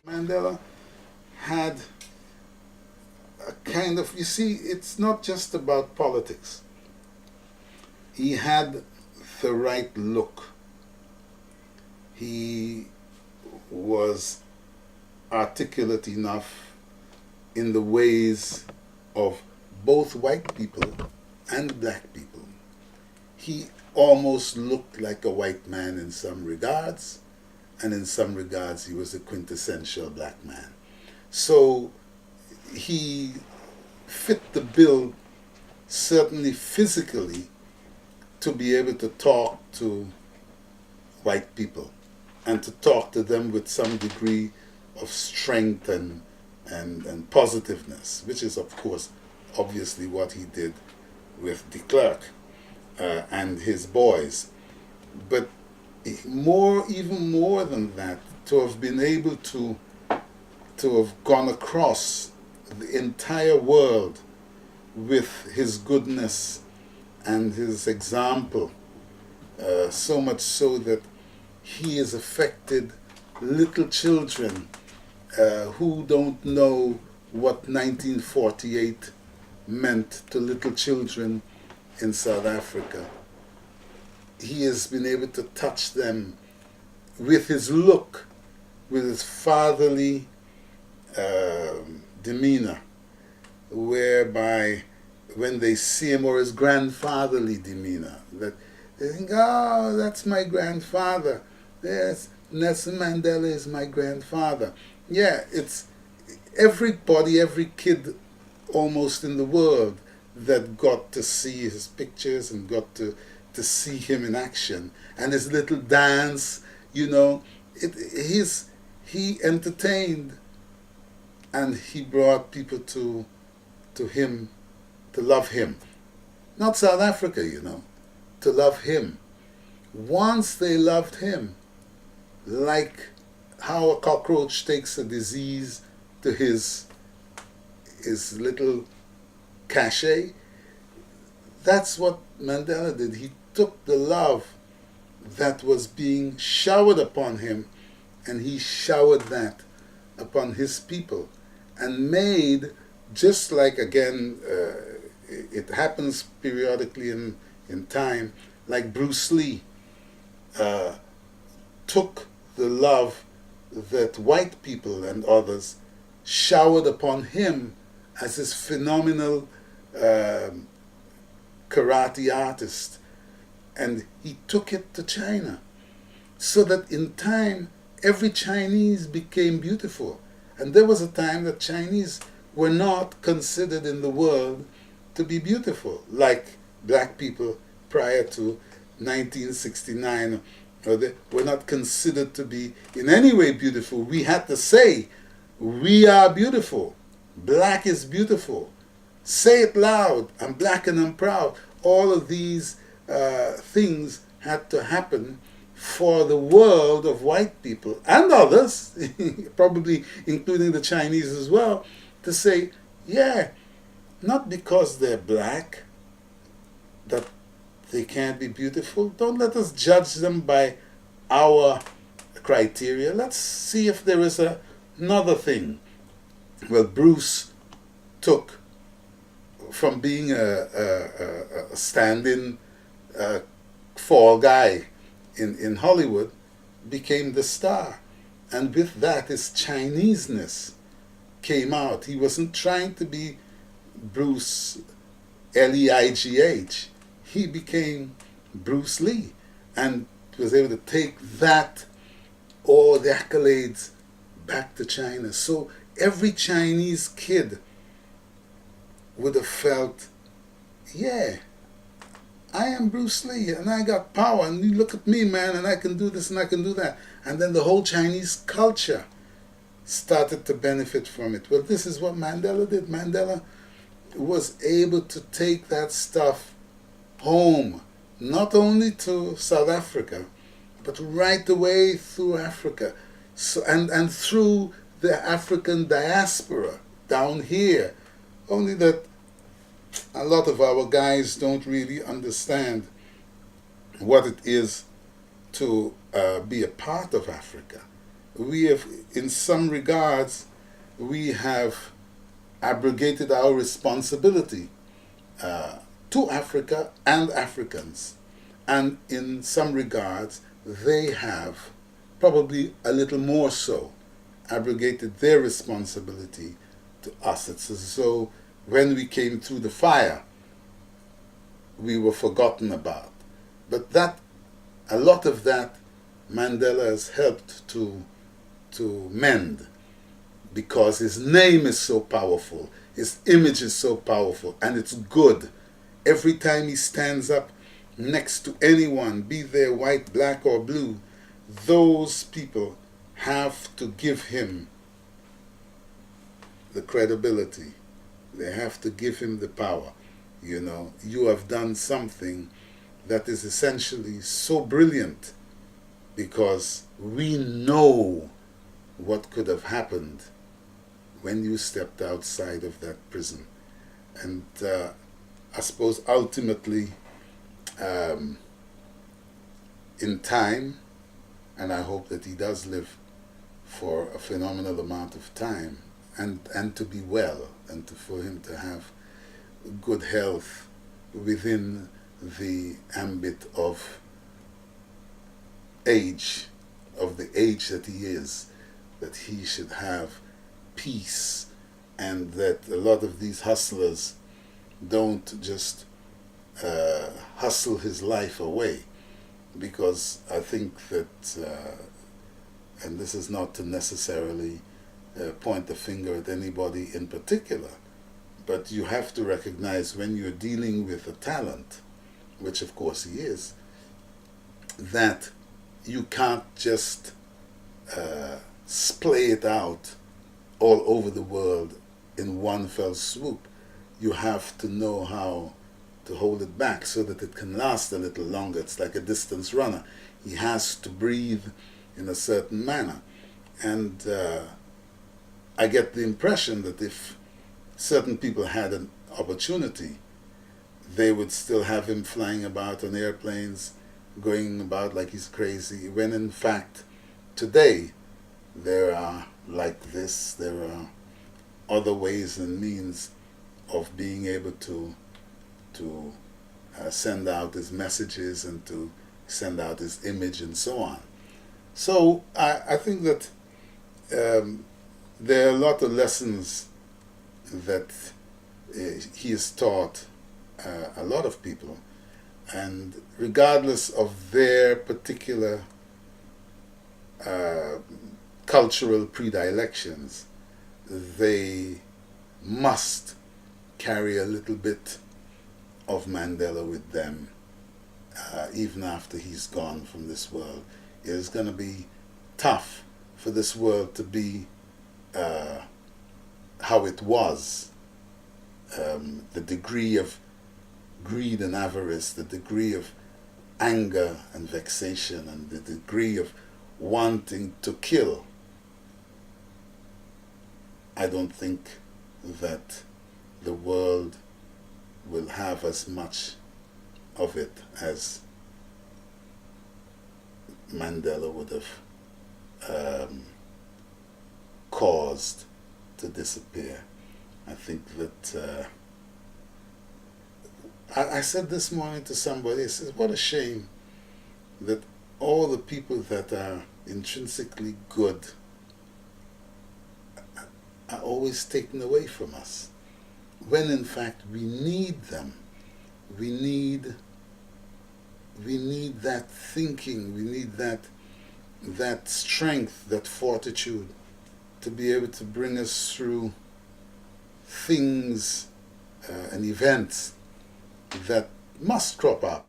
Mandela had a kind of, you see, it's not just about politics. He had the right look. He was articulate enough in the ways of both white people and black people. He almost looked like a white man in some regards, and in some regards he was a quintessential black man. So he fit the bill, certainly physically, to be able to talk to white people and to talk to them with some degree of strength and positiveness, which is, of course, obviously what he did with de Klerk and his boys. But even more than that, to have been able to have gone across the entire world with his goodness and his example, so much so that he has affected little children who don't know what 1948 meant to little children in South Africa. He has been able to touch them with his look, with his fatherly demeanor, whereby when they see him, or his grandfatherly demeanor, that they think, oh, that's my grandfather. Yes, Nelson Mandela is my grandfather. Yeah, it's everybody, every kid almost in the world that got to see his pictures and got to see him in action. And his little dance, you know, he entertained, and he brought people to him, to love him. Not South Africa, you know, to love him. Once they loved him, like how a cockroach takes a disease to his little cachet, that's what Mandela did. He took the love that was being showered upon him, and he showered that upon his people, and made, just like, again, it happens periodically in time, like Bruce Lee took the love that white people and others showered upon him as his phenomenal karate artist, and he took it to China, so that in time every Chinese became beautiful. And there was a time that Chinese were not considered in the world to be beautiful, like black people prior to 1969, or they were not considered to be in any way beautiful. We had to say, we are beautiful. Black is beautiful. Say it loud. I'm black and I'm proud. All of these things had to happen for the world of white people and others, probably including the Chinese as well, to say, yeah, not because they're black that they can't be beautiful. Don't let us judge them by our criteria. Let's see if there is another thing. Well, Bruce took from being a stand-in fall guy in Hollywood, became the star. And with that, his Chineseness came out. He wasn't trying to be Bruce Leigh. He became Bruce Lee, and was able to take that, all the accolades, back to China. So every Chinese kid would have felt, yeah, I am Bruce Lee, and I got power, and you look at me, man, and I can do this and I can do that. And then the whole Chinese culture started to benefit from it. Well, this is what Mandela did. Mandela was able to take that stuff home, not only to South Africa, but right away through Africa. So, and through the African diaspora down here. Only that a lot of our guys don't really understand what it is to be a part of Africa. We have, in some regards, we have abrogated our responsibility to Africa and Africans. And in some regards, they have, probably a little more so, abrogated their responsibility to us. It's as though when we came through the fire, we were forgotten about. But that, a lot of that, Mandela has helped to mend, because his name is so powerful, his image is so powerful, and it's good. Every time he stands up next to anyone, be they white, black, or blue, those people have to give him the credibility. They have to give him the power. You know, you have done something that is essentially so brilliant, because we know what could have happened when you stepped outside of that prison. And I suppose ultimately, in time, and I hope that he does live for a phenomenal amount of time, and to be well, and for him to have good health within the ambit of age, of the age that he is, that he should have peace, and that a lot of these hustlers don't just hustle his life away. Because I think that, and this is not to necessarily point the finger at anybody in particular, but you have to recognize when you're dealing with a talent, which of course he is, that you can't just splay it out all over the world in one fell swoop. You have to know how to hold it back so that it can last a little longer. It's like a distance runner. He has to breathe in a certain manner. And I get the impression that if certain people had an opportunity, they would still have him flying about on airplanes, going about like he's crazy, when in fact today there are, like this, there are other ways and means of being able to send out his messages and to send out his image and so on. So I think that there are a lot of lessons that he has taught a lot of people, and regardless of their particular cultural predilections, they must carry a little bit of Mandela with them, even after he's gone from this world. It is going to be tough for this world to be how it was. The degree of greed and avarice, the degree of anger and vexation, and the degree of wanting to kill. I don't think that the world will have as much of it as Mandela would have caused to disappear. I think that I said this morning to somebody, I said, what a shame that all the people that are intrinsically good are always taken away from us, when in fact we need them. We need that thinking, we need that strength, that fortitude to be able to bring us through things and events that must crop up.